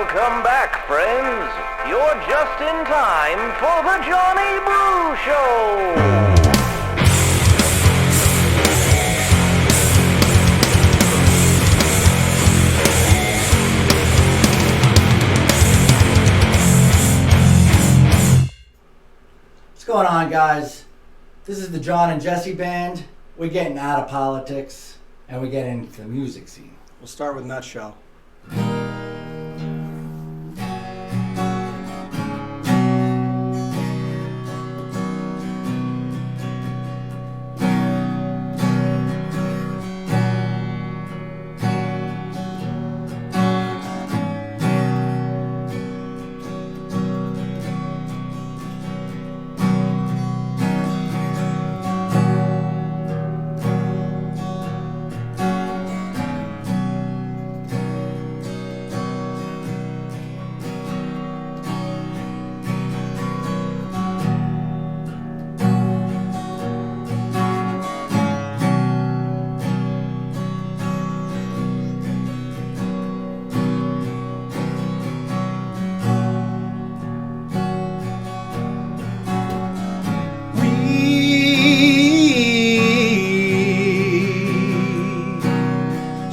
Welcome back, friends. You're just in time for the Johnny Brew Show. What's going on, guys? This is the John and Jesse Band. We're getting out of politics and we're getting into the music scene. We'll start with Nutshell.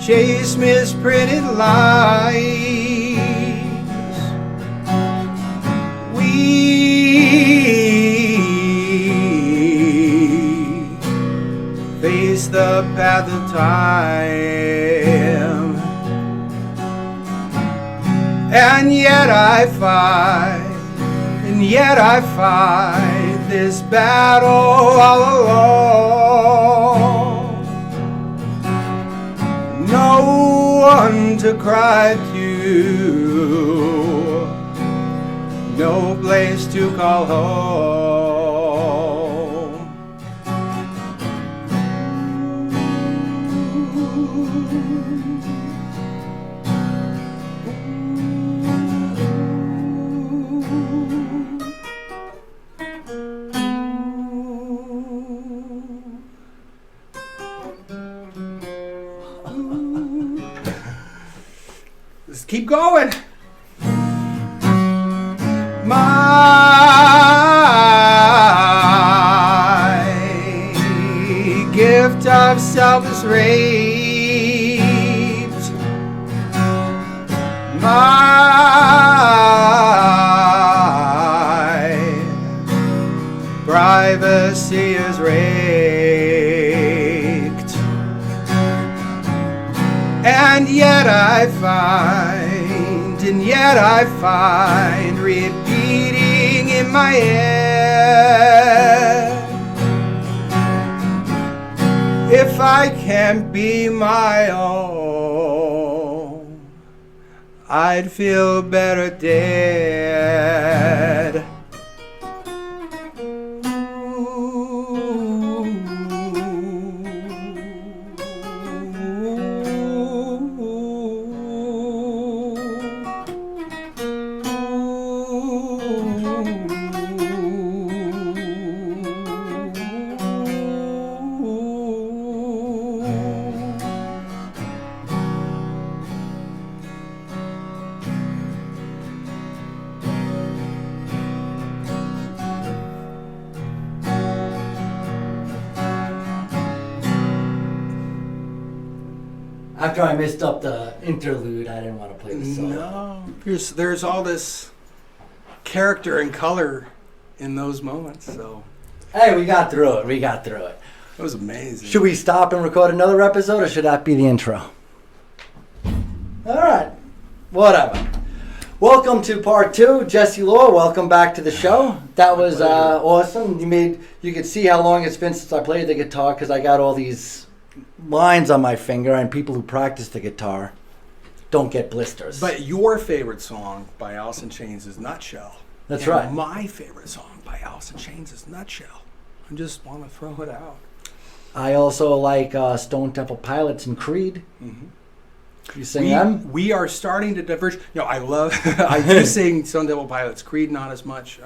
Chase misprinted lines. We face the path of time, and yet I fight this battle all alone. No one to cry to, no place to call home. Let's keep going. My gift of self is raped. My privacy is raked. And yet I find repeating in my head, if I can't be my own, I'd feel better dead. After I messed up the interlude, I didn't want to play the song. No, there's all this character and color in those moments. So Hey, we got through it. it was amazing. Should we stop and record another episode, or should that be the intro? All right. Whatever. Welcome to part 2. Jesse Law, welcome back to the show. That was awesome. You could see how long it's been since I played the guitar, because I got all these lines on my finger, and people who practice the guitar don't get blisters. But your favorite song by Alice in Chains is Nutshell. That's and right. My favorite song by Alice in Chains is Nutshell. I just want to throw it out. I also like Stone Temple Pilots and Creed. Mm-hmm. You sing them? We are starting to diverge. I do sing Stone Temple Pilots. Creed, not as much.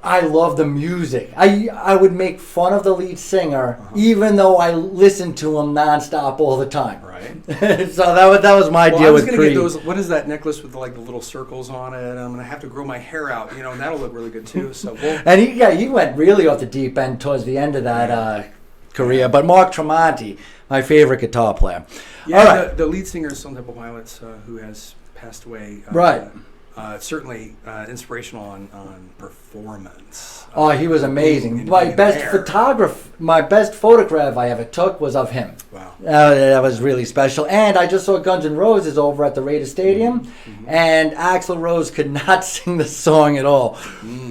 I love the music. I would make fun of the lead singer, even though I listened to him nonstop all the time. Right. So that was my deal with Creed. Get those. What is that necklace with the little circles on it? I'm gonna have to grow my hair out, and that'll look really good too. So and he went really off the deep end towards the end of that career. But Mark Tremonti, my favorite guitar player. Yeah, all right. the lead singer of Stone Temple Pilots, who has passed away. Right. Certainly inspirational on performance. Oh, he was amazing. My best photograph I ever took was of him. Wow. That was really special. And I just saw Guns N' Roses over at the Raiders Stadium, and Axl Rose could not sing the song at all.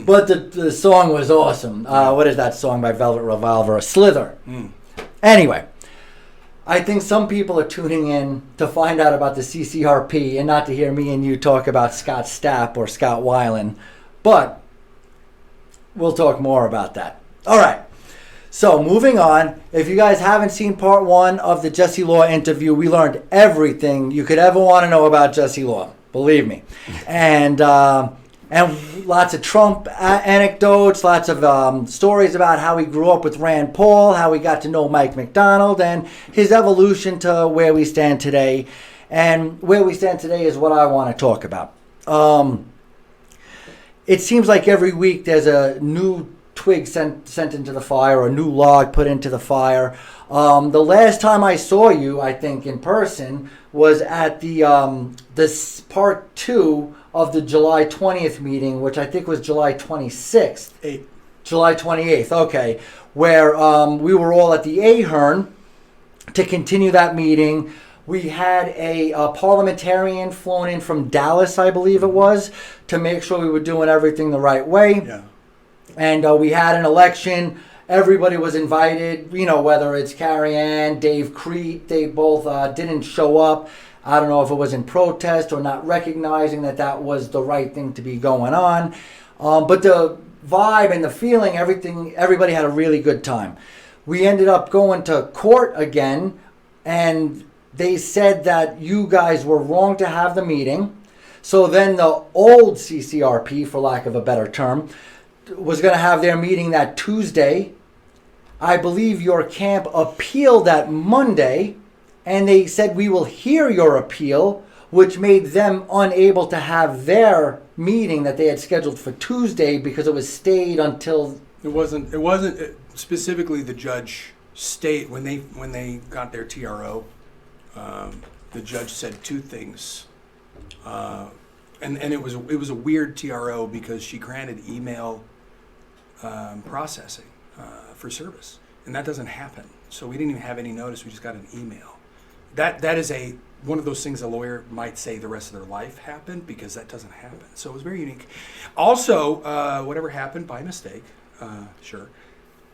But the song was awesome. What is that song by Velvet Revolver? Slither. Anyway. I think some people are tuning in to find out about the CCRP and not to hear me and you talk about Scott Stapp or Scott Weiland. But we'll talk more about that. All right. So moving on. If you guys haven't seen part 1 of the Jesse Law interview, we learned everything you could ever want to know about Jesse Law. Believe me. And lots of Trump anecdotes, lots of stories about how he grew up with Rand Paul, how he got to know Mike McDonald, and his evolution to where we stand today. And where we stand today is what I want to talk about. It seems like every week there's a new twig sent into the fire, or a new log put into the fire. The last time I saw you, I think, in person was at the this part 2 of the July 20th meeting, which I think was July 26th. July 28th, okay. Where we were all at the Ahern to continue that meeting. We had a parliamentarian flown in from Dallas, I believe it was, to make sure we were doing everything the right way. Yeah. And we had an election. Everybody was invited, whether it's Carrie Ann, Dave Crete, they both didn't show up. I don't know if it was in protest or not recognizing that was the right thing to be going on. But the vibe and the feeling, everybody had a really good time. We ended up going to court again, and they said that you guys were wrong to have the meeting. So then the old CCRP, for lack of a better term, was going to have their meeting that Tuesday. I believe your camp appealed that Monday, and they said we will hear your appeal, which made them unable to have their meeting that they had scheduled for Tuesday because it was stayed until... It wasn't specifically the judge state when they got their TRO. The judge said two things, and it was a weird TRO because she granted email processing for service, and that doesn't happen. So we didn't even have any notice. We just got an email. That is one of those things a lawyer might say the rest of their life happened, because that doesn't happen. So it was very unique. Also, whatever happened by mistake,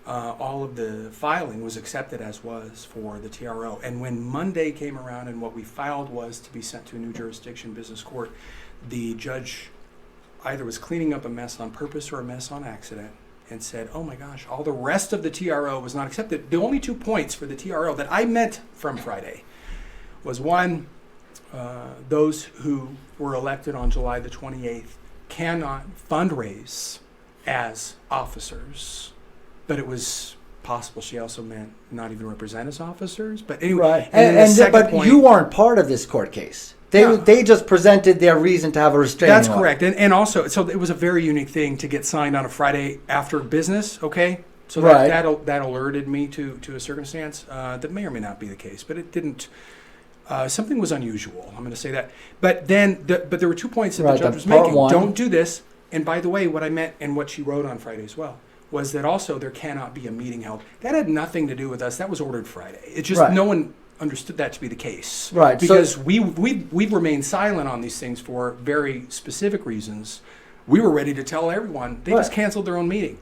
all of the filing was accepted as was for the TRO. And when Monday came around and what we filed was to be sent to a new jurisdiction business court, the judge either was cleaning up a mess on purpose or a mess on accident and said, oh my gosh, all the rest of the TRO was not accepted. The only 2 points for the TRO that I meant from Friday was, one, those who were elected on July the 28th cannot fundraise as officers. But it was possible she also meant not even represent as officers. But anyway, right. But you weren't part of this court case. They just presented their reason to have a restraining order. That's correct. And also, so it was a very unique thing to get signed on a Friday after business, okay? So that alerted me to a circumstance that may or may not be the case, but it didn't. Something was unusual, I'm going to say that. But then, but there were 2 points that the judge was making. Don't do this. And by the way, what I meant and what she wrote on Friday as well was that also there cannot be a meeting held. That had nothing to do with us. That was ordered Friday. It's just no one understood that to be the case. Right. Because we've remained silent on these things for very specific reasons. We were ready to tell everyone. They just canceled their own meeting.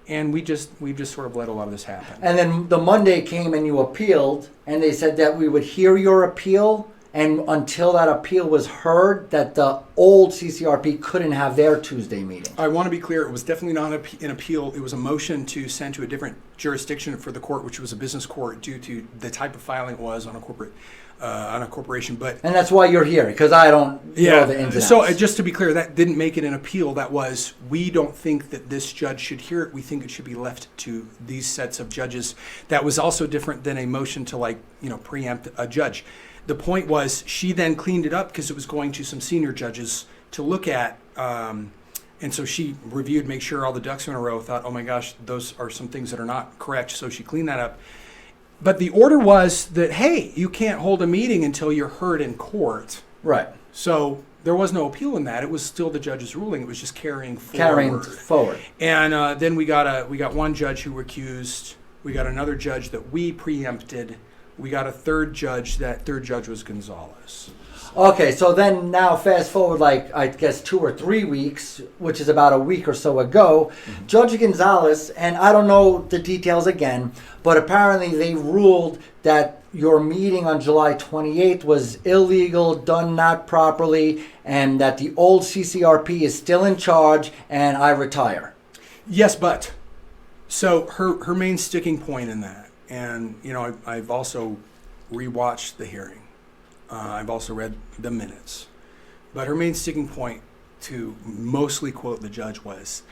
And we've just sort of let a lot of this happen. And then the Monday came and you appealed, and they said that we would hear your appeal and until that appeal was heard, that the old CCRP couldn't have their Tuesday meeting. I want to be clear, it was definitely not an appeal. It was a motion to send to a different jurisdiction for the court, which was a business court, due to the type of filing it was on a corporation. But And that's why you're here, because I don't know the ins and outs. So just to be clear, that didn't make it an appeal. That was, we don't think that this judge should hear it. We think it should be left to these sets of judges. That was also different than a motion to preempt a judge. The point was, she then cleaned it up because it was going to some senior judges to look at. And so she reviewed, make sure all the ducks were in a row, thought, oh my gosh, those are some things that are not correct. So she cleaned that up. But the order was that, hey, you can't hold a meeting until you're heard in court. Right. So there was no appeal in that. It was still the judge's ruling. It was just carrying forward. And then we got one judge who recused. We got another judge that we preempted. We got a third judge. That third judge was Gonzalez. Okay, so then now fast forward, I guess 2 or 3 weeks, which is about a week or so ago, Judge Gonzalez, and I don't know the details again, but apparently they ruled that your meeting on July 28th was illegal, done not properly, and that the old CCRP is still in charge, and I retire. Yes, but so her main sticking point in that, and I've also rewatched the hearing. I've also read the minutes. But her main sticking point, to mostly quote the judge, was,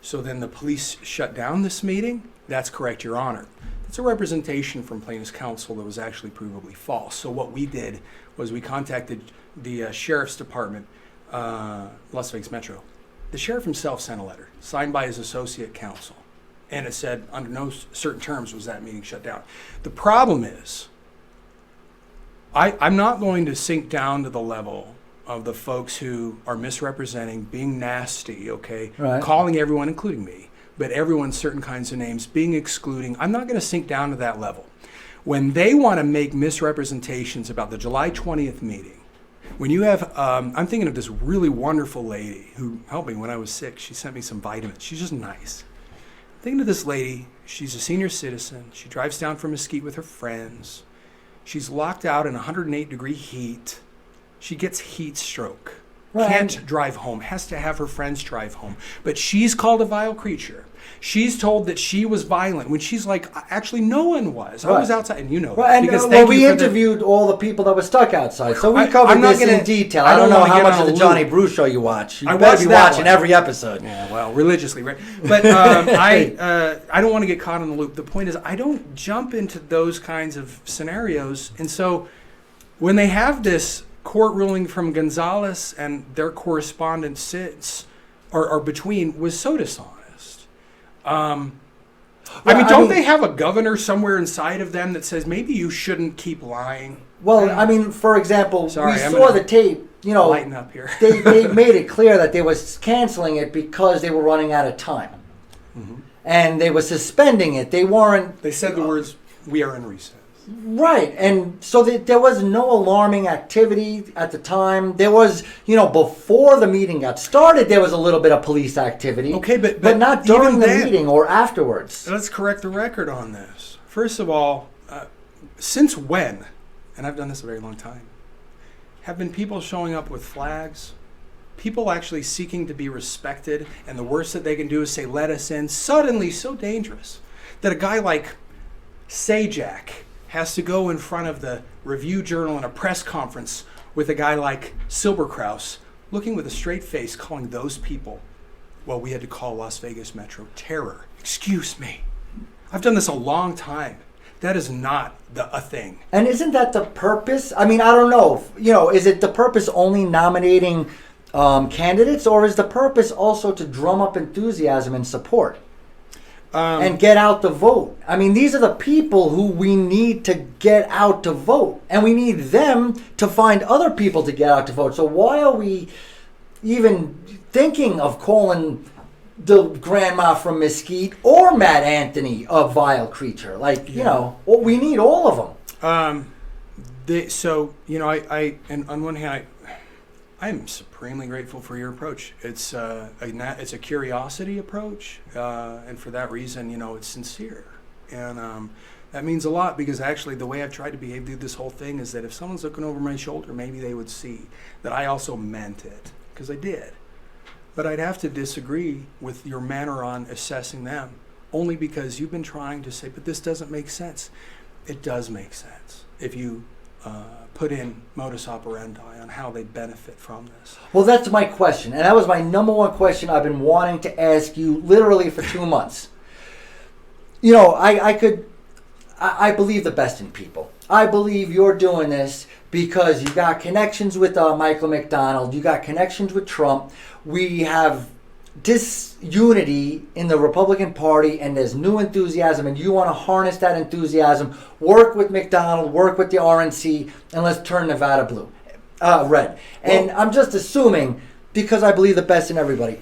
so then the police shut down this meeting? That's correct, Your Honor. It's a representation from plaintiff's counsel that was actually provably false. So what we did was we contacted the sheriff's department, Las Vegas Metro. The sheriff himself sent a letter signed by his associate counsel. And it said, under no certain terms was that meeting shut down. The problem is, I'm not going to sink down to the level of the folks who are misrepresenting, being nasty, okay? Right. Calling everyone, including me, but everyone certain kinds of names, being excluding. I'm not going to sink down to that level. When they want to make misrepresentations about the July 20th meeting, when you have, I'm thinking of this really wonderful lady who helped me when I was sick. She sent me some vitamins. She's just nice. I'm thinking of this lady. She's a senior citizen. She drives down from Mesquite with her friends. She's locked out in 108-degree heat. She gets heat stroke. Right. Can't drive home. Has to have her friends drive home. But she's called a vile creature. She's told that she was violent when she's like, actually, no one was. I was outside, and that. Right. And we interviewed all the people that were stuck outside, so we covered this in detail. I don't know how much of the Johnny Brew Show you watch. You better be watching every episode. Yeah, well, religiously, right? But I don't want to get caught in the loop. The point is, I don't jump into those kinds of scenarios. And so when they have this court ruling from Gonzalez and their correspondence sits or between was so dishonest. They have a governor somewhere inside of them that says maybe you shouldn't keep lying? Well, for example, we saw the tape. Lighten up here. they made it clear that they was canceling it because they were running out of time, and they were suspending it. They weren't. They said the words, "We are in recess." Right, and so there was no alarming activity at the time. There was, before the meeting got started, there was a little bit of police activity. Okay, but not during the meeting or afterwards. Let's correct the record on this. First of all, since when, and I've done this a very long time, have been people showing up with flags, people actually seeking to be respected, and the worst that they can do is say, let us in, suddenly so dangerous that a guy like Sajak has to go in front of the Review Journal in a press conference with a guy like Silberkraus, looking with a straight face, calling those people, well, we had to call Las Vegas Metro terror. Excuse me. I've done this a long time. That is not a thing. And isn't that the purpose? I mean, I don't know. Is it the purpose only nominating candidates, or is the purpose also to drum up enthusiasm and support? And get out the vote. I mean, these are the people who we need to get out to vote. And we need them to find other people to get out to vote. So why are we even thinking of calling the grandma from Mesquite or Matt Anthony a vile creature? We need all of them. On one hand, I'm supremely grateful for your approach. It's a curiosity approach, and for that reason, it's sincere, and That means a lot, because actually the way I've tried to behave through this whole thing is that if someone's looking over my shoulder, maybe they would see that I also meant it, because I did. But I'd have to disagree with your manner on assessing them, only because you've been trying to say, but this doesn't make sense. It does make sense if you put in modus operandi on how they benefit from this. Well, that's my question, and that was my number one question I've been wanting to ask you literally for 2 months. You know, I believe the best in people. I believe you're doing this because you got connections with Michael McDonald. You got connections with Trump. We have disunity in the Republican Party, and there's new enthusiasm, and you want to harness that enthusiasm, work with McDonald, work with the RNC, and let's turn Nevada red. And I'm just assuming, because I believe the best in everybody.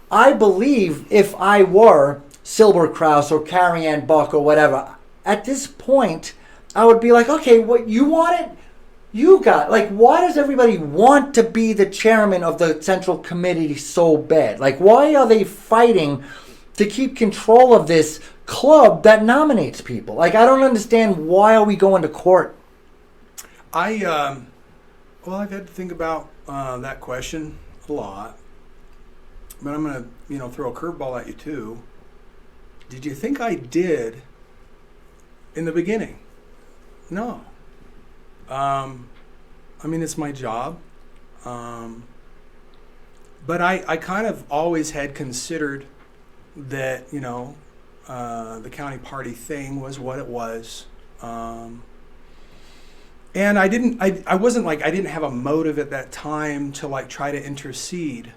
I believe if I were Silbert Kraus or Carrie Ann Buck or whatever, at this point, I would be like, okay, what you want it? You got, like, why does everybody want to be the chairman of the Central Committee so bad? Like, why are they fighting to keep control of this club that nominates people? Like, I don't understand, why are we going to court? I've had to think about that question a lot. But I'm going to, throw a curveball at you, too. Did you think I did in the beginning? No. It's my job. But I kind of always had considered that, the county party thing was what it was. And I didn't have a motive at that time to try to intercede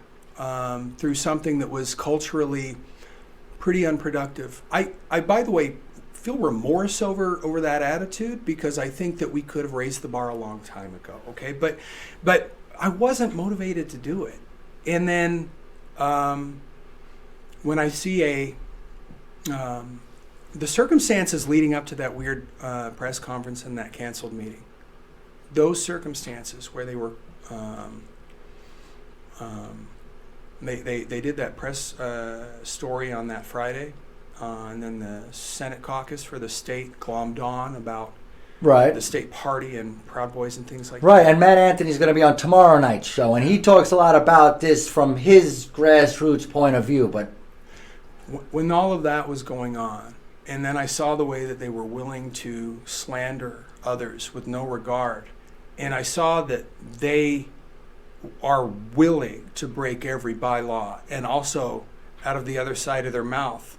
through something that was culturally pretty unproductive. I by the way, feel remorse over that attitude, because I think that we could have raised the bar a long time ago. Okay, but I wasn't motivated to do it. And then when I see the circumstances leading up to that weird press conference and that canceled meeting, those circumstances where they were they did that press story on that Friday. And then the Senate caucus for the state glommed on about the state party and Proud Boys and things like that. Right, and Matt Anthony's going to be on tomorrow night's show, and he talks a lot about this from his grassroots point of view. But when all of that was going on, and then I saw the way that they were willing to slander others with no regard, and I saw that they are willing to break every bylaw, and also out of the other side of their mouth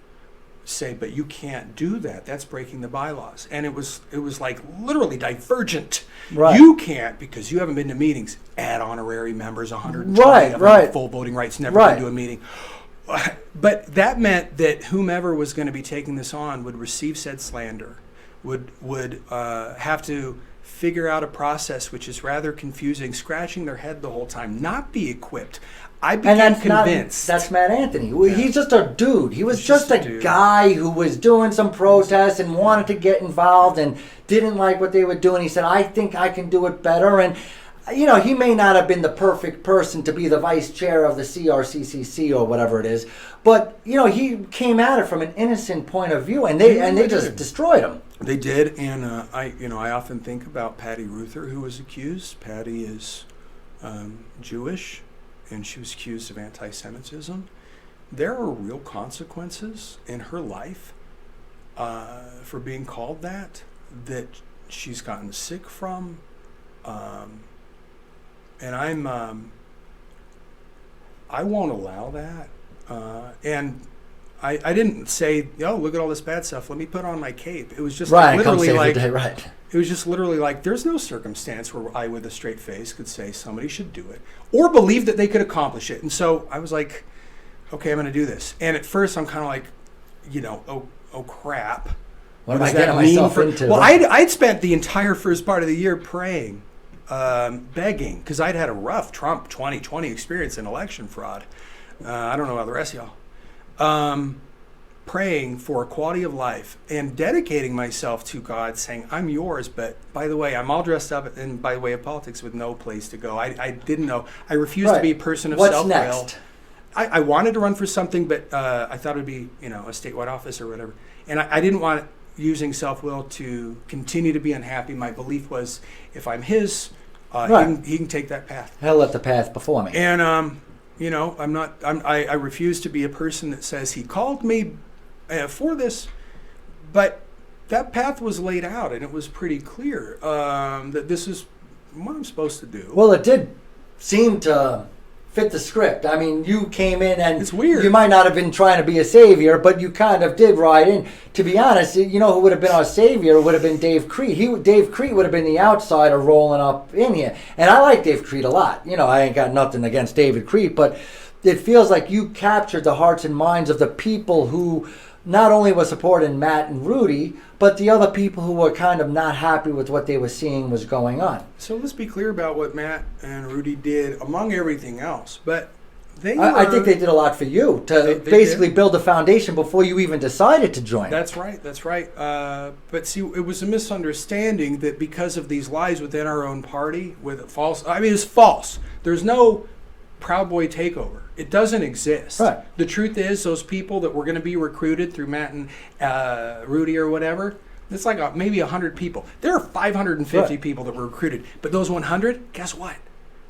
say, but you can't do that. That's breaking the bylaws. And it was like literally divergent. Right. You can't, because you haven't been to meetings. Add honorary members, 120 of them with full voting rights, never been to a meeting. But that meant that whomever was going to be taking this on would receive said slander, would have to figure out a process which is rather confusing, scratching their head the whole time, not be equipped. I became convinced. That's Matt Anthony. Yeah. He's just a dude. He was just a guy who was doing some protests and wanted to get involved and didn't like what they were doing. He said, I think I can do it better. And, he may not have been the perfect person to be the vice chair of the CRCCC or whatever it is. But, he came at it from an innocent point of view, and they just destroyed him. They did. And, I often think about Patty Ruther, who was accused. Patty is Jewish, and she was accused of anti-Semitism. There are real consequences in her life for being called that she's gotten sick from. And I won't allow that. And I didn't say, look at all this bad stuff, let me put on my cape. It was just literally it was just literally like, there's no circumstance where I, with a straight face, could say somebody should do it or believe that they could accomplish it. And so I was like, okay, I'm going to do this. And at first I'm kind of like, oh crap. What am I getting myself into? Well, I'd spent the entire first part of the year praying, begging, because I'd had a rough Trump 2020 experience in election fraud. I don't know about the rest of y'all. Praying for quality of life and dedicating myself to God, saying, I'm yours, but by the way, I'm all dressed up and by way of politics with no place to go. I didn't know. I refused to be a person of self-will. What's next? I wanted to run for something, but I thought it would be, a statewide office or whatever. And I didn't want using self-will to continue to be unhappy. My belief was, if I'm his, Right. he can take that path. He'll let the path before me. And I refuse to be a person that says he called me for this, but that path was laid out, and it was pretty clear that this is what I'm supposed to do. Well, it did seem to fit the script. I mean, you came in and It's weird. You might not have been trying to be a savior, but you kind of did ride in. To be honest, you know who would have been our savior would have been Dave Creed. Dave Creed would have been the outsider rolling up in here. And I like Dave Creed a lot. You know, I ain't got nothing against David Creed, but it feels like you captured the hearts and minds of the people who not only were supporting Matt and Rudy, but the other people who were kind of not happy with what they were seeing was going on. So let's be clear about what Matt and Rudy did among everything else. But I think they did a lot for you to They basically did. build a foundation before you even decided to join. That's right. But see, it was a misunderstanding that because of these lies within our own party, it's false. There's no Proud Boy takeover. It doesn't exist. Right. The truth is, those people that were going to be recruited through Matt and Rudy or whatever, it's like maybe 100 people. There are 550 Right. people that were recruited. But those 100, guess what?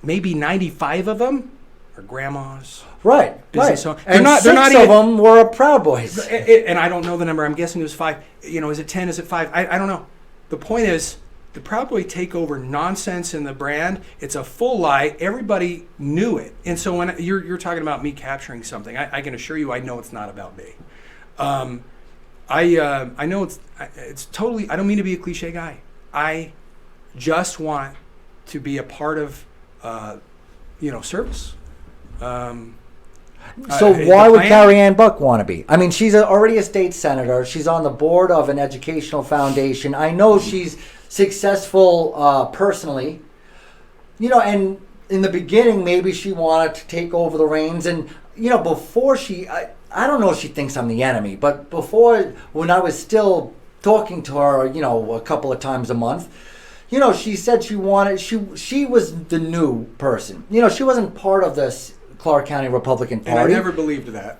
Maybe 95 of them are grandmas. Right. Business Right. owners. And They're not six of even- them were Proud Boys. And I don't know the number. I'm guessing it was 5. You know, is it 10? Is it 5? I don't know. The point is, the Proud Boy takeover nonsense in the brand, it's a full lie. Everybody knew it. And so when you're talking about me capturing something, I can assure you I know it's not about me. I know it's totally, I don't mean to be a cliche guy. I just want to be a part of, service. So why the would plan- Carrie Ann Buck want to be? I mean, she's already a state senator. She's on the board of an educational foundation. I know she's successful personally. You know, and in the beginning, maybe she wanted to take over the reins. And, you know, before I don't know if she thinks I'm the enemy, but before, when I was still talking to her, you know, a couple of times a month, you know, she said she was the new person. You know, she wasn't part of this Clark County Republican Party. And I never believed that.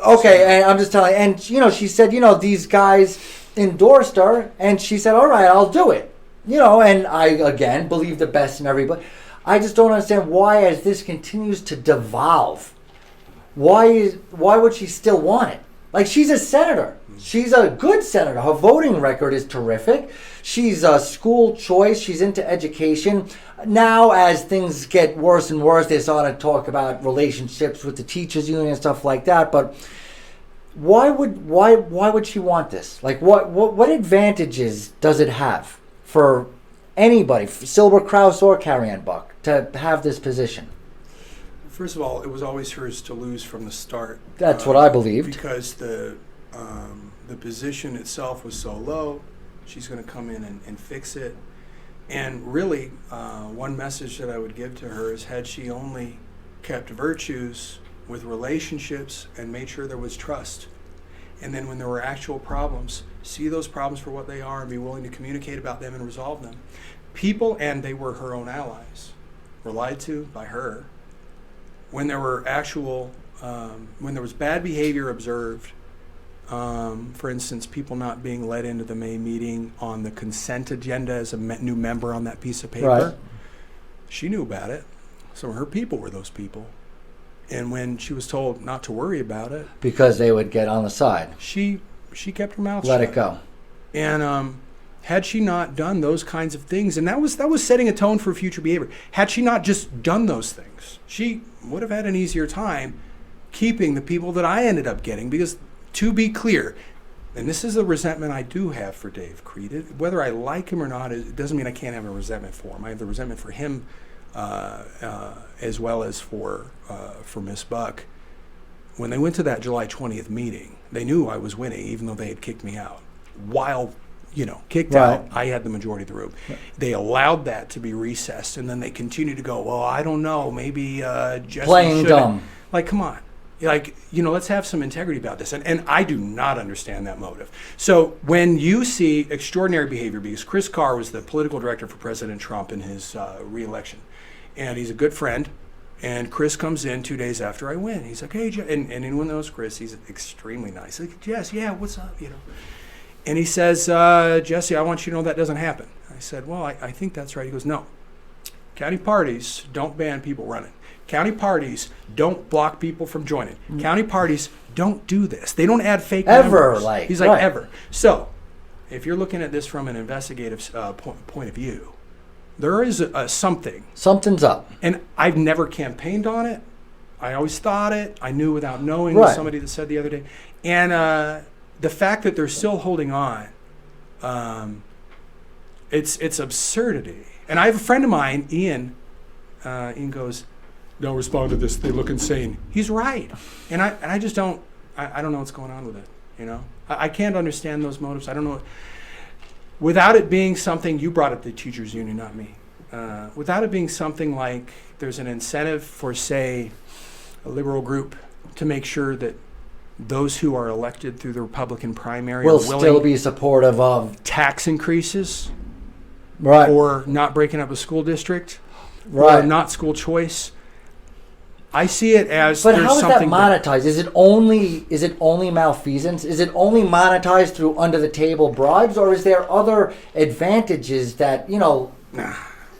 Okay, and I'm just telling you. And, you know, she said, you know, these guys endorsed her, and she said, all right, I'll do it. You know, and I, again, believe the best in everybody. I just don't understand why, as this continues to devolve, why would she still want it? Like, she's a senator. She's a good senator. Her voting record is terrific. She's a school choice. She's into education. Now, as things get worse and worse, they start to talk about relationships with the teachers union and stuff like that. But why would she want this? Like, what advantages does it have for anybody, Silver Krause or Carrie Ann Buck, to have this position? First of all, it was always hers to lose from the start. That's what I believed. Because the position itself was so low. She's going to come in and fix it. And really, one message that I would give to her is, had she only kept virtues with relationships and made sure there was trust, and then when there were actual problems, see those problems for what they are and be willing to communicate about them and resolve them. People, and they were her own allies, were lied to by her. When there were when there was bad behavior observed, for instance, people not being let into the May meeting on the consent agenda as a new member on that piece of paper, Right. She knew about it. So her people were those people. And when she was told not to worry about it, Because they would get on the side. she kept her mouth Let shut. it go. And had she not done those kinds of things, and that was setting a tone for future behavior. Had she not just done those things, she would have had an easier time keeping the people that I ended up getting. Because, to be clear, and this is a resentment I do have for Dave Creed, whether I like him or not, it doesn't mean I can't have a resentment for him. I have the resentment for him as well as for Miss Buck. When they went to that July 20th meeting, they knew I was winning, even though they had kicked me out. While, kicked Right. out, I had the majority of the room. They allowed that to be recessed, and then they continued to go, well, I don't know, maybe Jesse Playing shouldn't. dumb. Like, come on. Like, let's have some integrity about this. And I do not understand that motive. So when you see extraordinary behavior, because Chris Carr was the political director for President Trump in his reelection, and he's a good friend, and Chris comes in 2 days after I win. He's like, hey, Jess, and anyone knows Chris, he's extremely nice. Like, Jess, yeah, what's up, And he says, Jesse, I want you to know that doesn't happen. I said, well, I think that's right. He goes, no. County parties don't ban people running. County parties don't block people from joining. County parties don't do this. They don't add fake Ever, members. He's like, ever. So, if you're looking at this from an investigative point of view, there is something. Something's up. And I've never campaigned on it. I always thought it. I knew without knowing. Right. Somebody that said the other day. And the fact that they're still holding on, it's absurdity. And I have a friend of mine, Ian. Ian goes, "Don't respond to this. They look insane." He's right. And I just don't. I don't know what's going on with it. You know, I can't understand those motives. I don't know. Without it being something, you brought up the teachers union, not me. Without it being something like there's an incentive for, say, a liberal group to make sure that those who are elected through the Republican primary will are willing still be supportive of tax increases, right, or not breaking up a school district, right, or not school choice. I see it as. But how is that monetized? Is it only malfeasance? Is it only monetized through under the table bribes, or is there other advantages that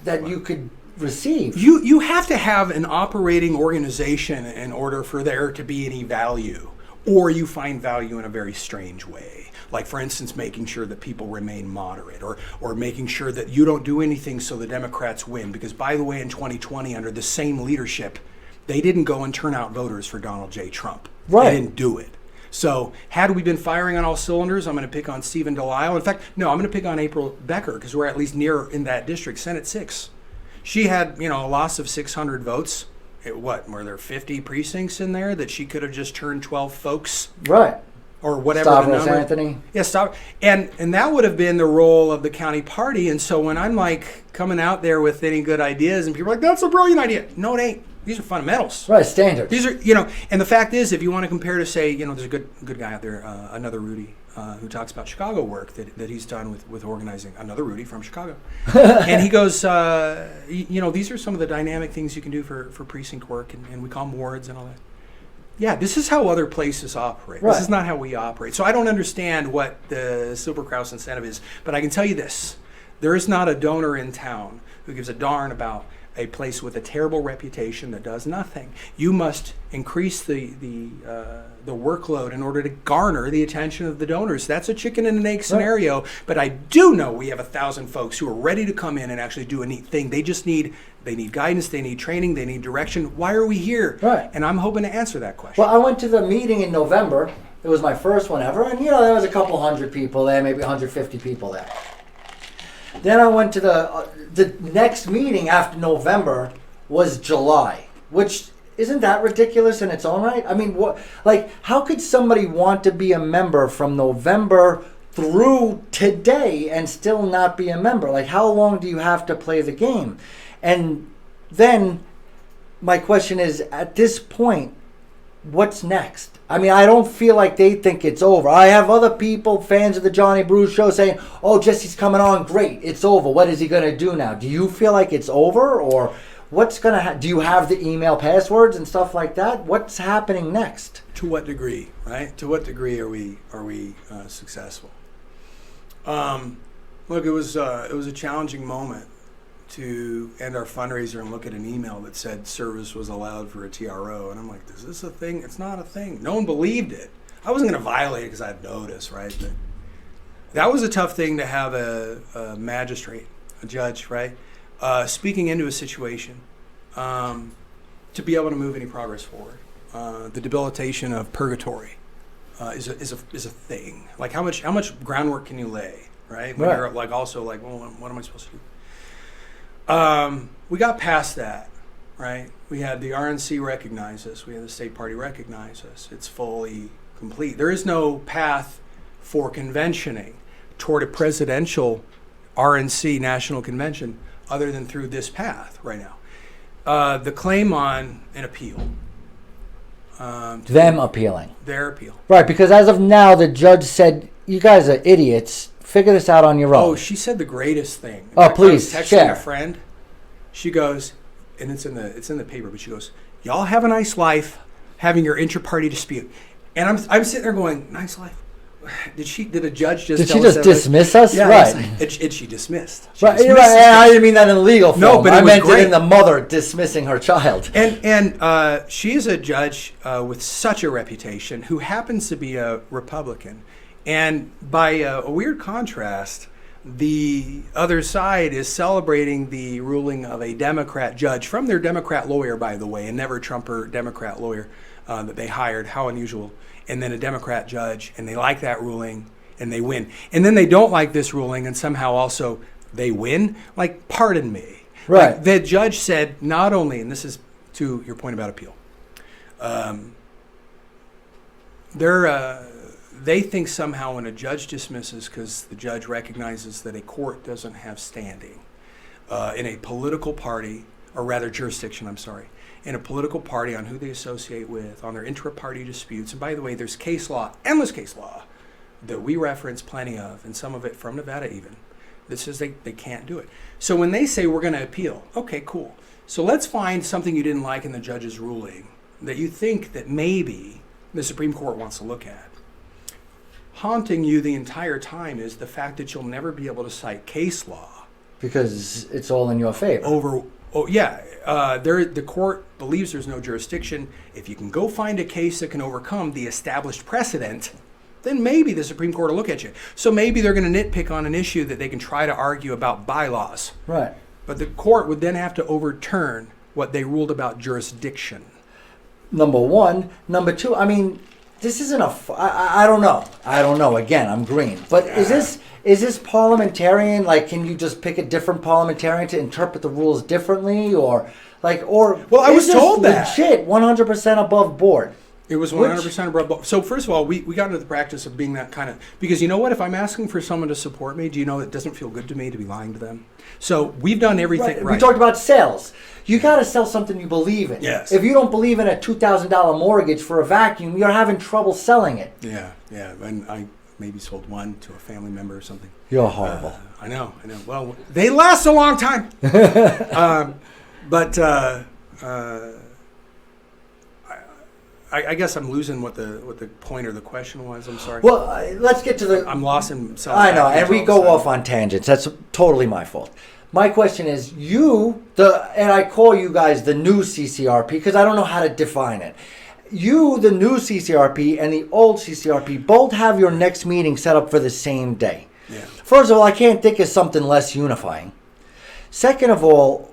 that you could receive? You have to have an operating organization in order for there to be any value, or you find value in a very strange way. Like, for instance, making sure that people remain moderate, or making sure that you don't do anything so the Democrats win. Because, by the way, in 2020, under the same leadership, they didn't go and turn out voters for Donald J. Trump. Right. They didn't do it. So had we been firing on all cylinders, I'm going to pick on Stephen Delisle. In fact, no, I'm going to pick on April Becker, because we're at least near in that district, Senate 6. She had, a loss of 600 votes. Were there 50 precincts in there that she could have just turned 12 folks? Right. Or whatever Stavros the number. Anthony. Yeah, stop. And that would have been the role of the county party. And so when I'm like coming out there with any good ideas and people are like, that's a brilliant idea. No, it ain't. These are fundamentals. Right, standards. These are, and the fact is, if you want to compare to, say, there's a good guy out there, another Rudy, who talks about Chicago work that he's done with organizing, another Rudy from Chicago. And he goes, these are some of the dynamic things you can do for precinct work, and we call them wards and all that. Yeah, this is how other places operate. Right. This is not how we operate. So I don't understand what the Silberkraus incentive is, but I can tell you this. There is not a donor in town who gives a darn about a place with a terrible reputation that does nothing. You must increase the workload in order to garner the attention of the donors. That's a chicken and an egg scenario. Right. But I do know we have 1,000 folks who are ready to come in and actually do a neat thing. They just need guidance, they need training, they need direction. Why are we here? Right. And I'm hoping to answer that question. Well, I went to the meeting in November. It was my first one ever, and there was a couple hundred people there, maybe 150 people there. Then I went to the next meeting after November was July, which isn't that ridiculous in its own right? I mean, how could somebody want to be a member from November through today and still not be a member? Like, how long do you have to play the game? And then my question is, at this point, what's next? I mean, I don't feel like they think it's over. I have other people, fans of the Johnny Brew Show, saying, "Oh, Jesse's coming on, great, it's over. What is he going to do now?" Do you feel like it's over, or what's going to do you have the email passwords and stuff like that? What's happening next? To what degree, right? To what degree are we successful? Look, it was a challenging moment to end our fundraiser and look at an email that said service was allowed for a TRO. And I'm like, is this a thing? It's not a thing. No one believed it. I wasn't going to violate it because I had notice, right? But that was a tough thing to have a magistrate, a judge, right, speaking into a situation to be able to move any progress forward. The debilitation of purgatory is a thing. Like, how much groundwork can you lay, right? When you're like also like, well, what am I supposed to do? We got past that, right? We had the RNC recognize us. We had the state party recognize us. It's fully complete. There is no path for conventioning toward a presidential RNC national convention other than through this path right now. The claim on an appeal. Them appealing. Their appeal. Right, because as of now, the judge said, "You guys are idiots. Figure this out on your own." Oh, she said the greatest thing. Please, I was texting share. a friend. She goes, and it's in the paper, but she goes, "Y'all have a nice life having your inter-party dispute." And I'm sitting there going, "Nice life? Did a judge just Did tell she just us dismiss us? Yeah, right. She dismissed. Right, dismissed right. us. And I didn't mean that in a legal form. No, but it I was meant great. it in the mother dismissing her child. And she is a judge with such a reputation who happens to be a Republican. And by a weird contrast, the other side is celebrating the ruling of a Democrat judge from their Democrat lawyer, by the way, a never-Trumper Democrat lawyer that they hired. How unusual. And then a Democrat judge, and they like that ruling, and they win. And then they don't like this ruling, and somehow also they win. Like, pardon me. Right. Like, the judge said not only, and this is to your point about appeal, they think somehow when a judge dismisses because the judge recognizes that a court doesn't have standing in a political party, or rather jurisdiction, I'm sorry, in a political party on who they associate with, on their intra-party disputes. And by the way, there's case law, endless case law, that we reference plenty of, and some of it from Nevada even, that says they can't do it. So when they say we're going to appeal, okay, cool. So let's find something you didn't like in the judge's ruling that you think that maybe the Supreme Court wants to look at. Haunting you the entire time is the fact that you'll never be able to cite case law. Because it's all in your favor. The court believes there's no jurisdiction. If you can go find a case that can overcome the established precedent, then maybe the Supreme Court will look at you. So maybe they're going to nitpick on an issue that they can try to argue about bylaws. Right. But the court would then have to overturn what they ruled about jurisdiction. Number one. Number two, I mean, this isn't I don't know. I don't know. Again, I'm green. But is this parliamentarian? Like, can you just pick a different parliamentarian to interpret the rules differently? Or Well, I was told that. Legit, 100% above board. It was 100% above. So first of all, we got into the practice of being that kind of, because you know what? If I'm asking for someone to support me, do you know it doesn't feel good to me to be lying to them? So we've done everything right. We talked about sales. You got to sell something you believe in. Yes. If you don't believe in a $2,000 mortgage for a vacuum, you're having trouble selling it. Yeah. And I maybe sold one to a family member or something. You're horrible. I know. Well, they last a long time. I guess I'm losing what the point or the question was. I'm sorry. Well, let's get to the... I'm lost in self. I know, and we go off on tangents. That's totally my fault. My question is, and I call you guys the new CCRP because I don't know how to define it. You, the new CCRP, and the old CCRP both have your next meeting set up for the same day. Yeah. First of all, I can't think of something less unifying. Second of all,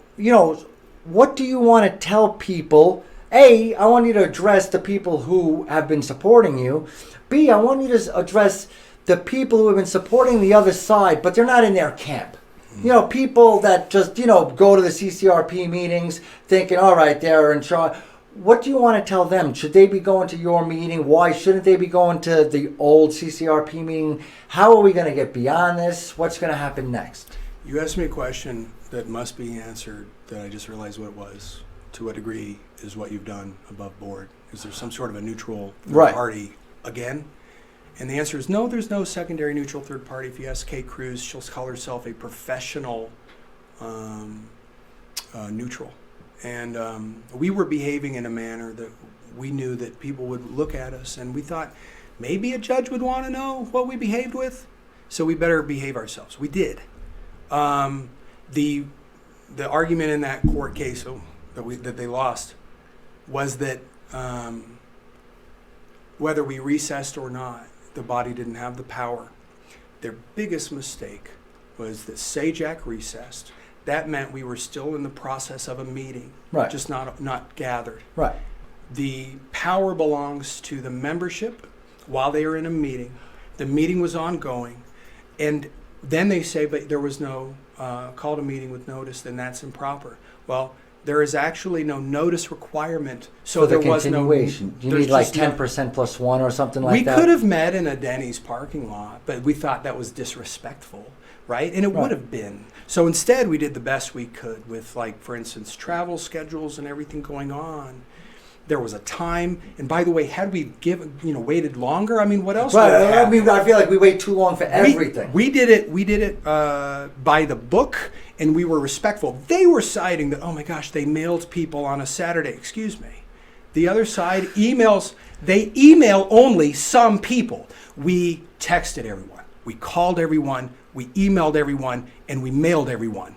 what do you want to tell people? A, I want you to address the people who have been supporting you. B, I want you to address the people who have been supporting the other side, but they're not in their camp. People that just, go to the CCRP meetings thinking, all right, they're in charge. What do you want to tell them? Should they be going to your meeting? Why shouldn't they be going to the old CCRP meeting? How are we going to get beyond this? What's going to happen next? You asked me a question that must be answered that I just realized what it was. To what degree is what you've done above board? Is there some sort of a neutral third party again? And the answer is no, there's no secondary neutral third party. If you ask Kate Cruz, she'll call herself a professional neutral. And we were behaving in a manner that we knew that people would look at us, and we thought maybe a judge would want to know what we behaved with, so we better behave ourselves. We did. The argument in that court case that they lost was that whether we recessed or not, the body didn't have the power. Their biggest mistake was that SAJAC recessed. That meant we were still in the process of a meeting, just not gathered. Right. The power belongs to the membership while they are in a meeting. The meeting was ongoing, and then they say, but there was no call to meeting with notice, then that's improper. Well, there is actually no notice requirement, so there was no continuation. You need like 10% plus one or something like that. We could have met in a Denny's parking lot, but we thought that was disrespectful, right? And it would have been. So instead, we did the best we could with, like, for instance, travel schedules and everything going on. There was a time, and by the way, had we waited longer, I mean, what else? Right. I mean, I feel like we wait too long for everything. We did it by the book, and we were respectful. They were citing that, oh my gosh, they mailed people on a Saturday. Excuse me, The other side emails, they email only some people. We texted everyone. We called everyone. We emailed everyone. And we mailed everyone.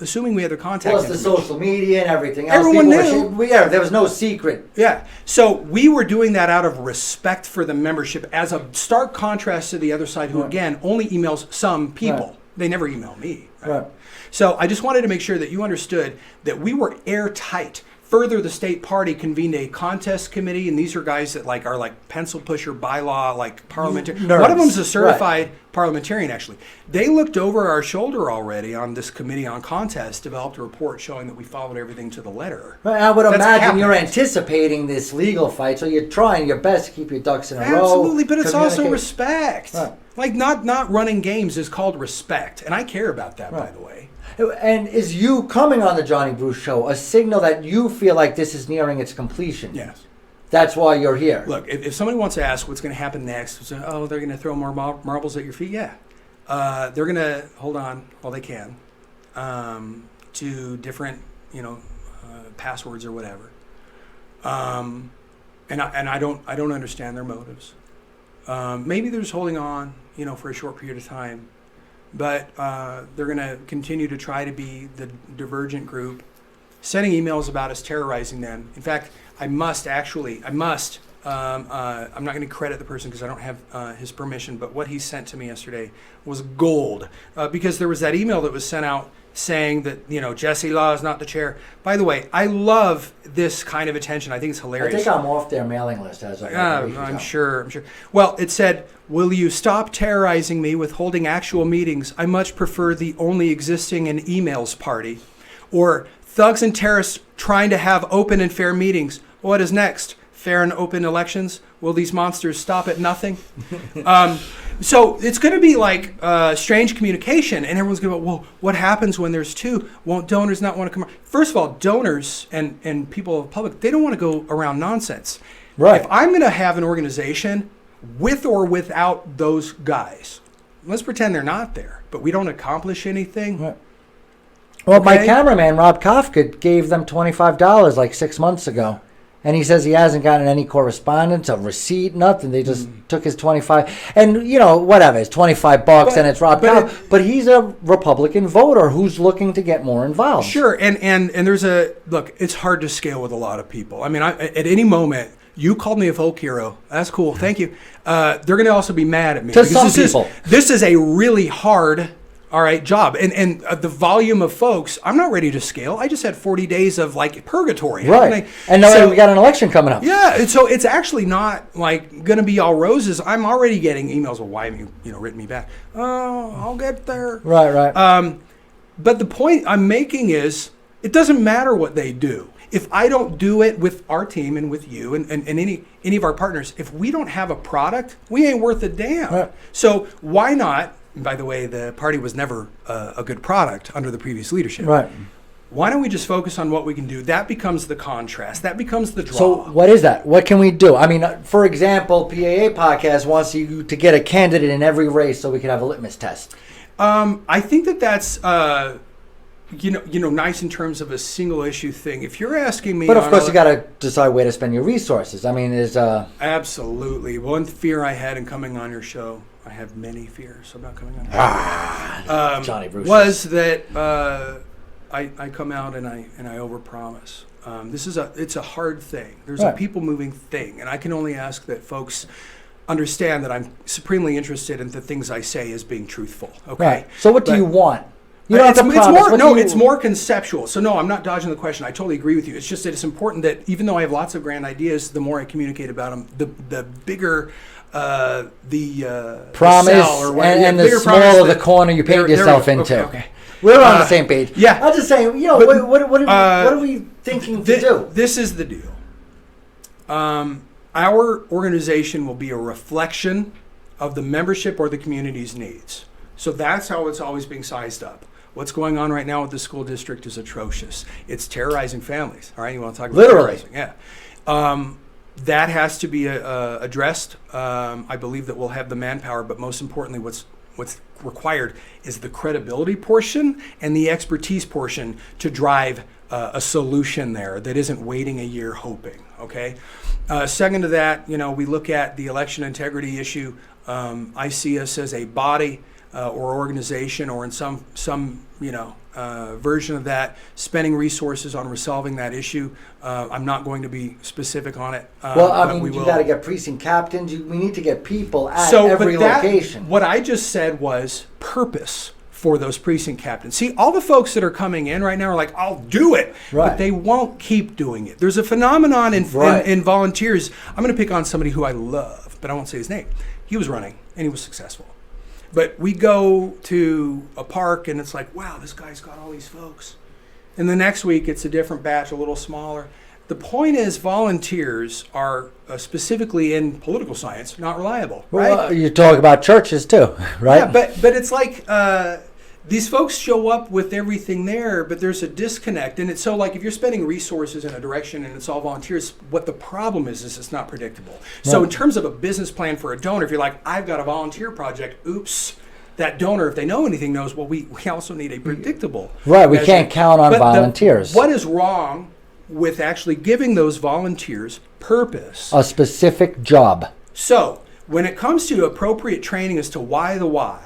Assuming we had their contact Plus the information. social media and everything else. Everyone People knew. there was no secret. Yeah. So we were doing that out of respect for the membership as a stark contrast to the other side who, again, only emails some people. Right. They never email me. Right. So I just wanted to make sure that you understood that we were airtight. Further, the state party convened a contest committee, and these are guys that are like pencil pusher bylaw, like parliamentarian. Nerds. One of them's a certified parliamentarian, actually. They looked over our shoulder already on this committee on contests, developed a report showing that we followed everything to the letter. Right, I would That's imagine happened. you're anticipating this legal fight, so you're trying your best to keep your ducks in a row. Absolutely, but it's also communicate. respect. Right. Like not running games is called respect, and I care about that, by the way. And is you coming on the Johnny Bruce Show a signal that you feel like this is nearing its completion? Yes. That's why you're here. Look, if somebody wants to ask what's going to happen next, they're going to throw more marbles at your feet. Yeah, they're going to hold on while they can to different, passwords or whatever. And I don't understand their motives. Maybe they're just holding on, for a short period of time. But they're going to continue to try to be the divergent group, sending emails about us, terrorizing them. In fact, I'm not going to credit the person because I don't have his permission, but what he sent to me yesterday was gold. Because there was that email that was sent out saying that, Jesse Law is not the chair. By the way, I love this kind of attention. I think it's hilarious. I think I'm off their mailing list as of I'm sure. Well, it said, will you stop terrorizing me with holding actual meetings? I much prefer the only existing in emails party. Or thugs and terrorists trying to have open and fair meetings. What is next? Fair and open elections? Will these monsters stop at nothing? So it's going to be like strange communication, and everyone's going to go, well, what happens when there's two? Won't donors not want to come? First of all, donors and people of the public, they don't want to go around nonsense. Right. If I'm going to have an organization with or without those guys, let's pretend they're not there, but we don't accomplish anything. Right. Well, my Okay. cameraman, Rob Kafka, gave them $25 like 6 months ago. And he says he hasn't gotten any correspondence, a receipt, nothing. They just took his 25. And, whatever. It's $25 and it's Rob Kafka. But he's a Republican voter who's looking to get more involved. Sure. And there's look, it's hard to scale with a lot of people. I mean, at any moment, you called me a folk hero. That's cool. Thank you. They're going to also be mad at me. To because some people. This is a really hard job. And the volume of folks, I'm not ready to scale. I just had 40 days of purgatory. Right. And now we got an election coming up. Yeah. And so it's actually not going to be all roses. I'm already getting emails. Well, why haven't you, written me back? Oh, I'll get there. Right. But the point I'm making is it doesn't matter what they do. If I don't do it with our team and with you and any of our partners, if we don't have a product, we ain't worth a damn. Right. So why not? By the way, the party was never a good product under the previous leadership. Right. Why don't we just focus on what we can do? That becomes the contrast. That becomes the draw. So what is that? What can we do? I mean, for example, PAA Podcast wants you to get a candidate in every race so we can have a litmus test. I think that's nice in terms of a single issue thing. If you're asking me, But of course, you got to decide where to spend your resources. I mean, absolutely. One fear I had in coming on your show, I have many fears about coming on your show. Johnny Bruce was that I come out and I overpromise. It's a hard thing. There's Right. a people moving thing, and I can only ask that folks understand that I'm supremely interested in the things I say as being truthful. Okay. Right. So what do But- you want? You don't have to promise. It's more conceptual. So no, I'm not dodging the question. I totally agree with you. It's just that it's important that even though I have lots of grand ideas, the more I communicate about them, the bigger the promise cell or whatever, and the bigger promise smaller the that- corner you paint there yourself we go. into. Okay. We're on the same page. Yeah. I'm just saying, But- what are we thinking to do? This is the deal. Our organization will be a reflection of the membership or the community's needs. So that's how it's always being sized up. What's going on right now with the school district is atrocious. It's terrorizing families. All right, you want to talk about Literally. terrorizing? Yeah. That has to be addressed. I believe that we'll have the manpower, but most importantly, what's required is the credibility portion and the expertise portion to drive a solution there that isn't waiting a year hoping. Okay. Second to that, we look at the election integrity issue. I see us as a body or organization, or in some version of that, spending resources on resolving that issue. I'm not going to be specific on it. Well, I mean, you got to get precinct captains. We need to get people at every location. What I just said was purpose for those precinct captains. See, all the folks that are coming in right now are like, I'll do it, but they won't keep doing it. There's a phenomenon in volunteers. I'm going to pick on somebody who I love, but I won't say his name. He was running, and he was successful. But we go to a park, and it's like, wow, this guy's got all these folks. And the next week, it's a different batch, a little smaller. The point is, volunteers are specifically in political science not reliable, right? Well, you talk about churches too, right? Yeah, but it's like these folks show up with everything there, but there's a disconnect. And it's so like if you're spending resources in a direction and it's all volunteers, what the problem is it's not predictable. Right. So in terms of a business plan for a donor, if you're like, I've got a volunteer project, oops. That donor, if they know anything, knows, well, we also need a predictable. Right, we can't count on volunteers. What is wrong with actually giving those volunteers purpose? A specific job. So when it comes to appropriate training as to why the why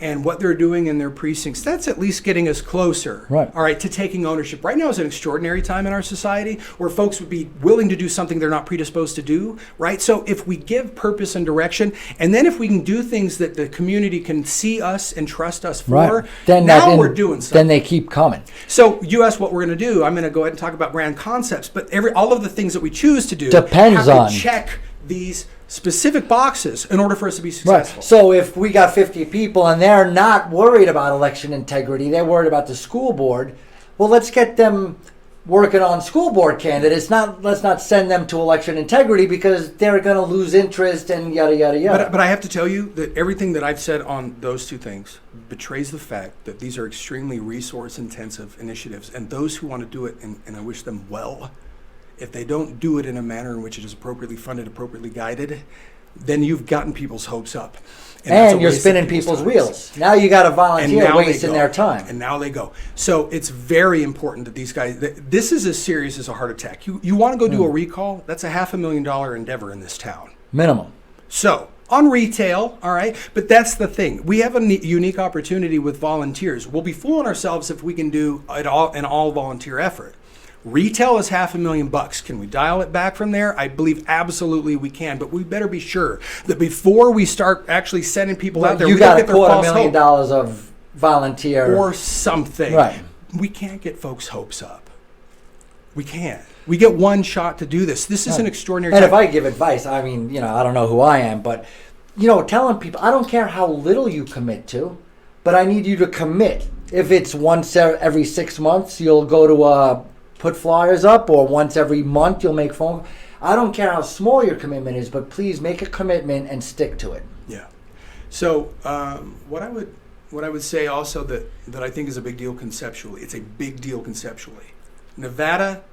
and what they're doing in their precincts, that's at least getting us closer, all right, to taking ownership. Right now is an extraordinary time in our society where folks would be willing to do something they're not predisposed to do, right? So if we give purpose and direction, and then if we can do things that the community can see us and trust us for, then we're doing something. Then they keep coming. So you asked what we're going to do. I'm going to go ahead and talk about grand concepts, but all of the things that we choose to do depends have to check these specific boxes in order for us to be successful. Right. So if we got 50 people and they're not worried about election integrity, they're worried about the school board, well, let's get them working on school board candidates. Let's not send them to election integrity because they're going to lose interest and yada, yada, yada. But I have to tell you that everything that I've said on those two things betrays the fact that these are extremely resource-intensive initiatives. And those who want to do it, and I wish them well, if they don't do it in a manner in which it is appropriately funded, appropriately guided, then you've gotten people's hopes up. And you're spinning people's wheels. Now you got a volunteer wasting their time. And now they go. So it's very important that these guys, this is as serious as a heart attack. You want to go do a recall? That's a $500,000 endeavor in this town. Minimum. So on retail, all right, but that's the thing. We have a unique opportunity with volunteers. We'll be fooling ourselves if we can do it all an all volunteer effort. Retail is $500,000. Can we dial it back from there? I believe absolutely we can, but we better be sure that before we start actually sending people out there, you got $250,000 of volunteer or something. Right. We can't get folks' hopes up. We can't. We get one shot to do this. This is an extraordinary time. And if I give advice, I mean, I don't know who I am, but telling people, I don't care how little you commit to, but I need you to commit. If it's once every 6 months, you'll go to put flyers up, or once every month you'll make phone. I don't care how small your commitment is, but please make a commitment and stick to it. Yeah. So what I would say also that I think is a big deal conceptually. It's a big deal conceptually. Nevada,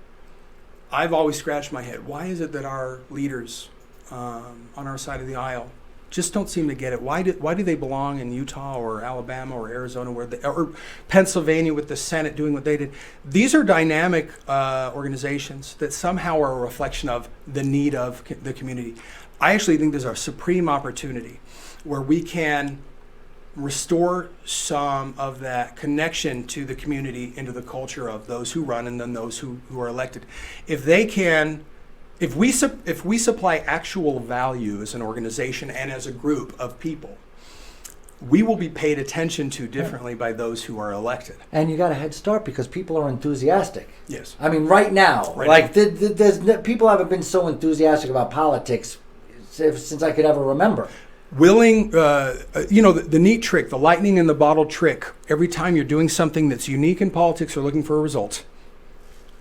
I've always scratched my head. Why is it that our leaders on our side of the aisle just don't seem to get it? Why do they belong in Utah or Alabama or Arizona or Pennsylvania with the Senate doing what they did? These are dynamic organizations that somehow are a reflection of the need of the community. I actually think there's a supreme opportunity where we can restore some of that connection to the community into the culture of those who run and then those who are elected. If we supply actual value as an organization and as a group of people, we will be paid attention to differently by those who are elected. And you got a head start because people are enthusiastic. Yes. I mean, right now, people haven't been so enthusiastic about politics since I could ever remember. Willing, the neat trick, the lightning in the bottle trick, every time you're doing something that's unique in politics or looking for a result,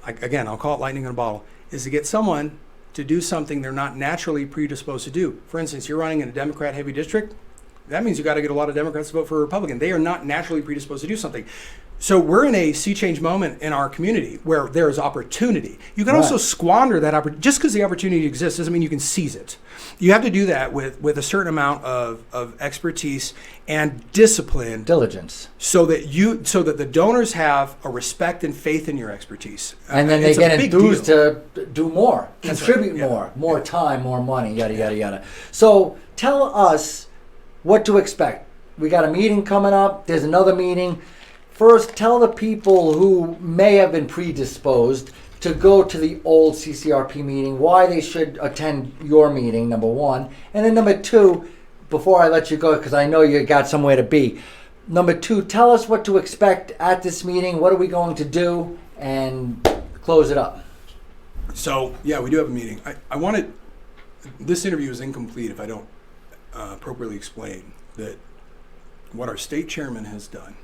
again, I'll call it lightning in a bottle, is to get someone to do something they're not naturally predisposed to do. For instance, you're running in a Democrat-heavy district. That means you got to get a lot of Democrats to vote for a Republican. They are not naturally predisposed to do something. So we're in a sea change moment in our community where there is opportunity. You can also squander that opportunity. Just because the opportunity exists doesn't mean you can seize it. You have to do that with a certain amount of expertise and discipline, diligence, so that the donors have a respect and faith in your expertise, and then they get enthused to do more, contribute more time, more money, yada yada yada. So tell us what to expect. We got a meeting coming up. There's another meeting. First, tell the people who may have been predisposed to go to the old CCRP meeting why they should attend your meeting, number one. And then number two, before I let you go, because I know you got somewhere to be. Number two, tell us what to expect at this meeting. What are we going to do? And close it up. So, yeah, we do have a meeting. I wanted, this interview is incomplete if I don't appropriately explain that what our state chairman has done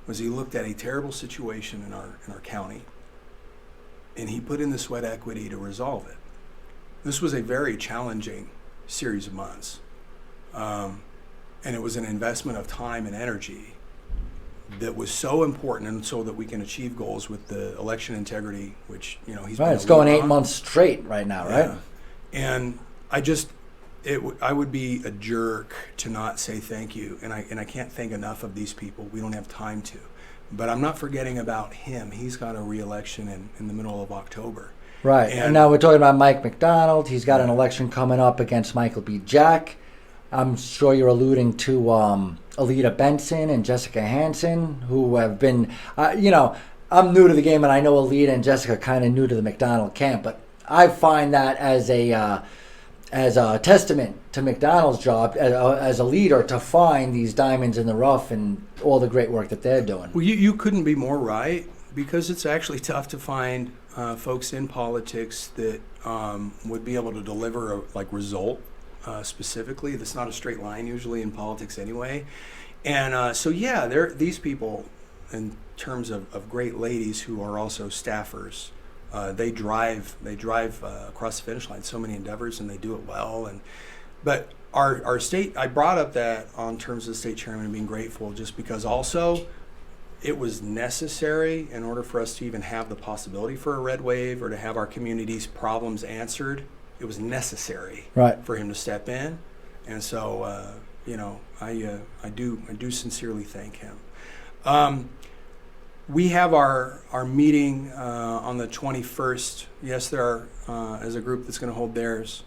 was he looked at a terrible situation in our county, and he put in the sweat equity to resolve it. This was a very challenging series of months, and it was an investment of time and energy that was so important, and so that we can achieve goals with the election integrity, which he's right. It's going 8 months straight right now, right? Yeah. And I would be a jerk to not say thank you, and I can't thank enough of these people. We don't have time to, but I'm not forgetting about him. He's got a re-election in the middle of October. Right, and now we're talking about Mike McDonald. He's got an election coming up against Michael B. Jack. I'm sure you're alluding to Alita Benson and Jessica Hansen, who have been, I'm new to the game, and I know Alita and Jessica are kind of new to the McDonald camp, but I find that as a testament to McDonald's job as a leader to find these diamonds in the rough and all the great work that they're doing. Well, you couldn't be more right, because it's actually tough to find folks in politics that would be able to deliver a result specifically. That's not a straight line usually in politics anyway. And they're these people, in terms of great ladies who are also staffers. They drive across the finish line so many endeavors, and they do it well. But our state, I brought up that on terms of the state chairman and being grateful, just because also it was necessary in order for us to even have the possibility for a red wave or to have our community's problems answered. It was necessary for him to step in, and so I do sincerely thank him. We have our meeting on the 21st. Yes, there are, as a group that's going to hold theirs.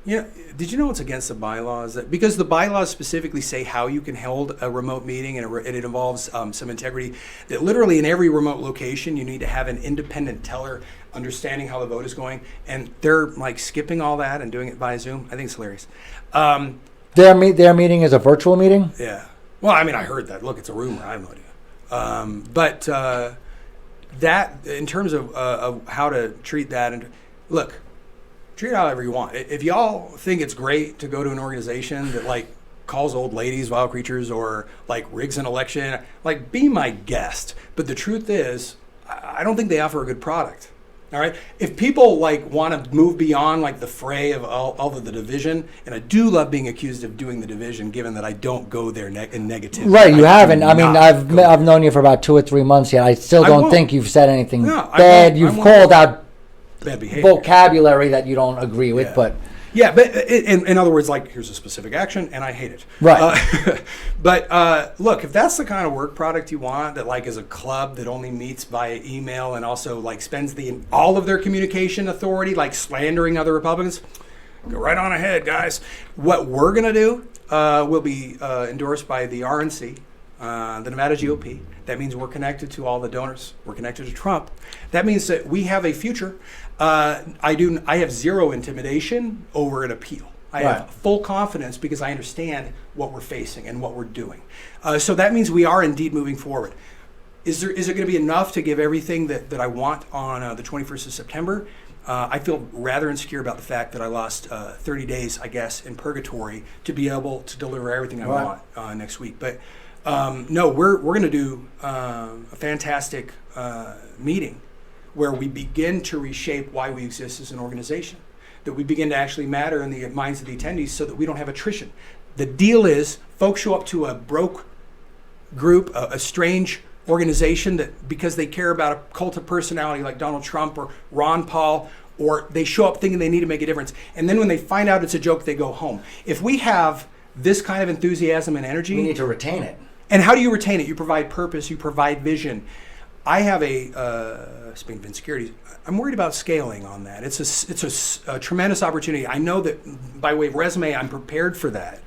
Did you know it's against the bylaws? Because the bylaws specifically say how you can hold a remote meeting, and it involves some integrity. That literally in every remote location, you need to have an independent teller understanding how the vote is going. And they're skipping all that and doing it via Zoom. I think it's hilarious. Their meeting is a virtual meeting? Yeah. Well, I heard that. Look, it's a rumor. I have no idea. But that, in terms of how to treat that, and look, treat it however you want. If y'all think it's great to go to an organization that calls old ladies wild creatures or rigs an election, be my guest. But the truth is, I don't think they offer a good product. All right. If people want to move beyond the fray of all of the division, and I do love being accused of doing the division, given that I don't go there in negativity. Right, you haven't. I've known you for about 2 or 3 months yet. I still don't think you've said anything bad. You've called out bad behavior, vocabulary that you don't agree with, but in other words, here's a specific action, and I hate it. Right. But look, if that's the kind of work product you want, that is a club that only meets via email and also spends all of their communication authority slandering other Republicans, go right on ahead, guys. What we're gonna do will be endorsed by the RNC, the Nevada GOP. That means we're connected to all the donors. We're connected to Trump. That means that we have a future. I have zero intimidation over an appeal. I have full confidence because I understand what we're facing and what we're doing. So that means we are indeed moving forward. Is it going to be enough to give everything that I want on the 21st of September? I feel rather insecure about the fact that I lost 30 days, I guess, in purgatory to be able to deliver everything I want next week. But no, we're going to do a fantastic meeting where we begin to reshape why we exist as an organization, that we begin to actually matter in the minds of the attendees so that we don't have attrition. The deal is folks show up to a broke group, a strange organization that because they care about a cult of personality like Donald Trump or Ron Paul, or they show up thinking they need to make a difference. And then when they find out it's a joke, they go home. If we have this kind of enthusiasm and energy... We need to retain it. And how do you retain it? You provide purpose, you provide vision. I have speaking of insecurities, I'm worried about scaling on that. It's a tremendous opportunity. I know that by way of resume, I'm prepared for that.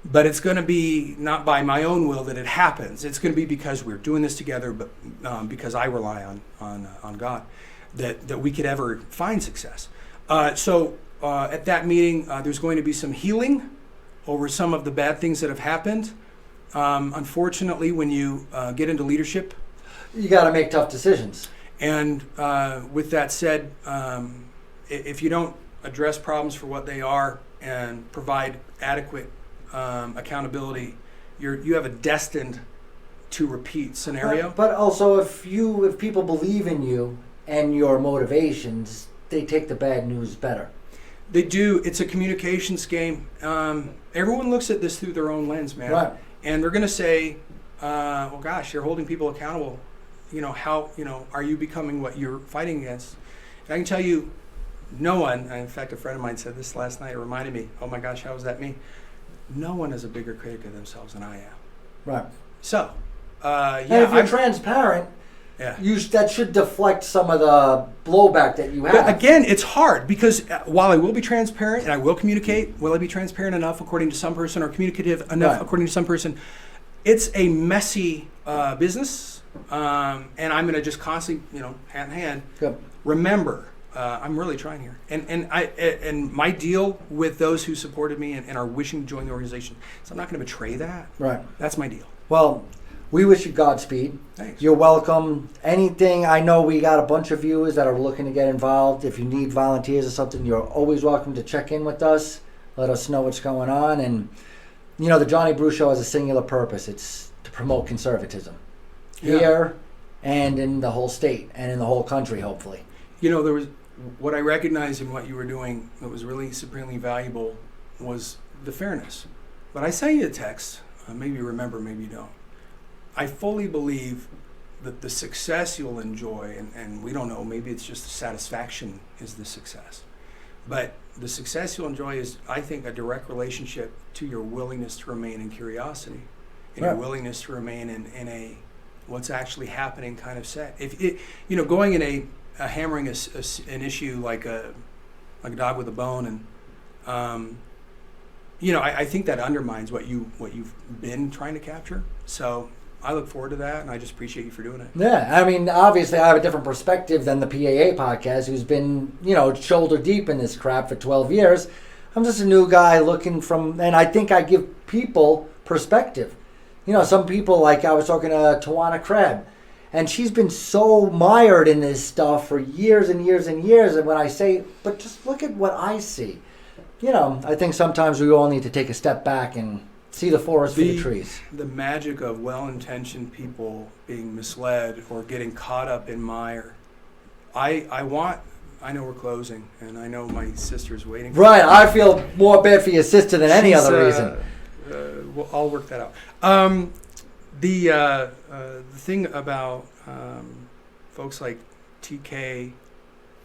But it's going to be not by my own will that it happens. It's going to be because we're doing this together, but because I rely on God, that we could ever find success. So at that meeting, there's going to be some healing over some of the bad things that have happened. Unfortunately, when you get into leadership, you got to make tough decisions. And with that said, if you don't address problems for what they are and provide adequate accountability, you have a destined to repeat scenario. But also, if people believe in you and your motivations, they take the bad news better. They do. It's a communications game. Everyone looks at this through their own lens, man. Right. And they're going to say, well, gosh, you're holding people accountable. How are you becoming what you're fighting against? And I can tell you, no one, in fact, a friend of mine said this last night, it reminded me, oh my gosh, how was that me? No one is a bigger critic of themselves than I am. Right. So, and if you're transparent, that should deflect some of the blowback that you have. But again, it's hard because while I will be transparent and I will communicate, will I be transparent enough according to some person or communicative enough according to some person? It's a messy business, and I'm going to just constantly, hand in hand, remember, I'm really trying here. And my deal with those who supported me and are wishing to join the organization, so I'm not going to betray that. Right. That's my deal. Well, we wish you Godspeed. Thanks. You're welcome. Anything, I know we got a bunch of viewers that are looking to get involved. If you need volunteers or something, you're always welcome to check in with us. Let us know what's going on. And, the Johnny Brew Show has a singular purpose. It's to promote conservatism here and in the whole state and in the whole country, hopefully. There was what I recognized in what you were doing that was really supremely valuable was the fairness. But I sent you a text. Maybe you remember, maybe you don't. I fully believe that the success you'll enjoy, and we don't know, maybe it's just the satisfaction is the success. But the success you'll enjoy is, I think, a direct relationship to your willingness to remain in curiosity and your willingness to remain in a what's actually happening kind of set. If it, going in a hammering an issue like a dog with a bone, and I think that undermines what you've been trying to capture. So I look forward to that, and I just appreciate you for doing it. Yeah, I mean, obviously I have a different perspective than the PAA podcast, who's been, shoulder deep in this crap for 12 years. I'm just a new guy and I think I give people perspective. Some people, like I was talking to Tawana Kreb, and she's been so mired in this stuff for years and years and years, and when I say, but just look at what I see. I think sometimes we all need to take a step back and see the forest for the trees. The magic of well-intentioned people being misled or getting caught up in mire. I know we're closing, and I know my sister's waiting for me. I feel more bad for your sister than any other reason. Well, I'll work that out. The thing about folks like TK,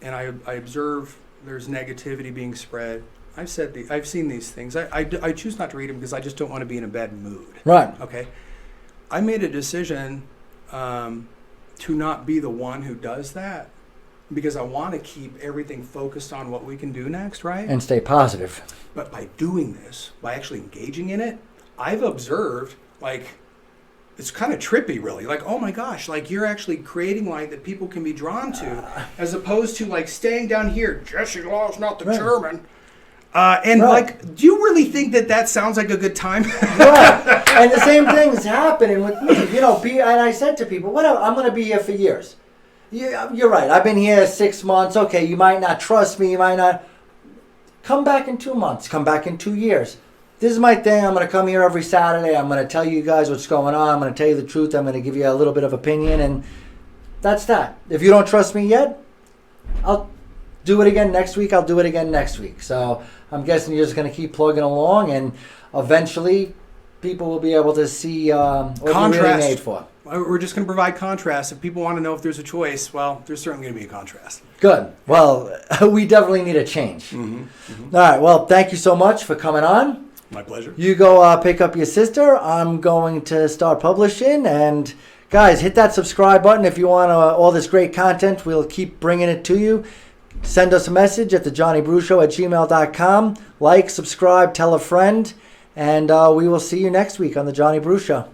and I observe there's negativity being spread. I've seen these things. I choose not to read them because I just don't want to be in a bad mood. Right. Okay. I made a decision to not be the one who does that because I want to keep everything focused on what we can do next, right? And stay positive. But by doing this, by actually engaging in it, I've observed, it's kind of trippy, really. Oh my gosh, you're actually creating light that people can be drawn to, as opposed to staying down here. Jesse Law's not the chairman. Do you really think that sounds like a good time? Right. And the same thing's happening with me. And I said to people, whatever, I'm going to be here for years. You're right. I've been here 6 months. Okay, you might not trust me. You might not. Come back in 2 months. Come back in 2 years. This is my thing. I'm going to come here every Saturday. I'm going to tell you guys what's going on. I'm going to tell you the truth. I'm going to give you a little bit of opinion. And that's that. If you don't trust me yet, I'll do it again next week. I'll do it again next week. So I'm guessing you're just going to keep plugging along. And eventually, people will be able to see what you're really made for. We're just going to provide contrast. If people want to know if there's a choice, well, there's certainly going to be a contrast. Good. Well, we definitely need a change. All right. Well, thank you so much for coming on. My pleasure. You go pick up your sister. I'm going to start publishing. And guys, hit that subscribe button if you want all this great content. We'll keep bringing it to you. Send us a message at thejohnnybrewshow@gmail.com. Like, subscribe, tell a friend. And we will see you next week on The Johnny Brew Show.